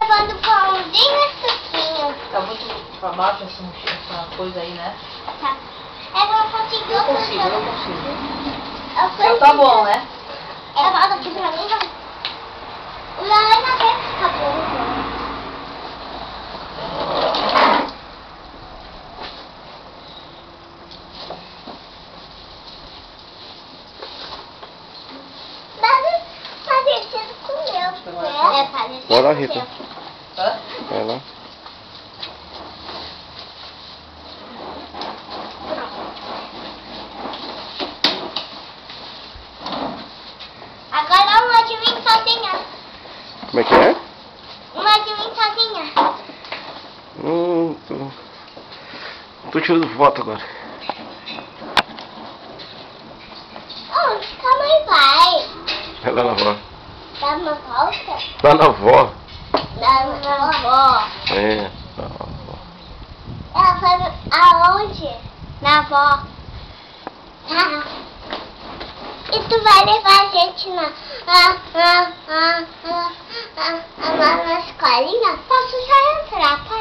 Levando pãozinho e suquinho. Tá muito pra baixo essa coisa aí, né? Tá. Eu não consigo. Eu consigo. Eu Então tá bom, né? É, volta aqui pra mim, vai. O meu ainda tem que ficar bom. Parecido com o meu. É parecido Vai lá, com o Rita. meu. Hã? Vai lá. Agora uma de mim sozinha. Como é que é? Uma de mim sozinha. Tô tirando foto agora. Oh, calma aí, vai. Vai lá na avó. Dá uma volta. Lá na avó. Dá uma avó. É, na avó. Ela foi aonde? Na avó. Tá. E tu vai levar a gente na escolinha? Posso já entrar, tá?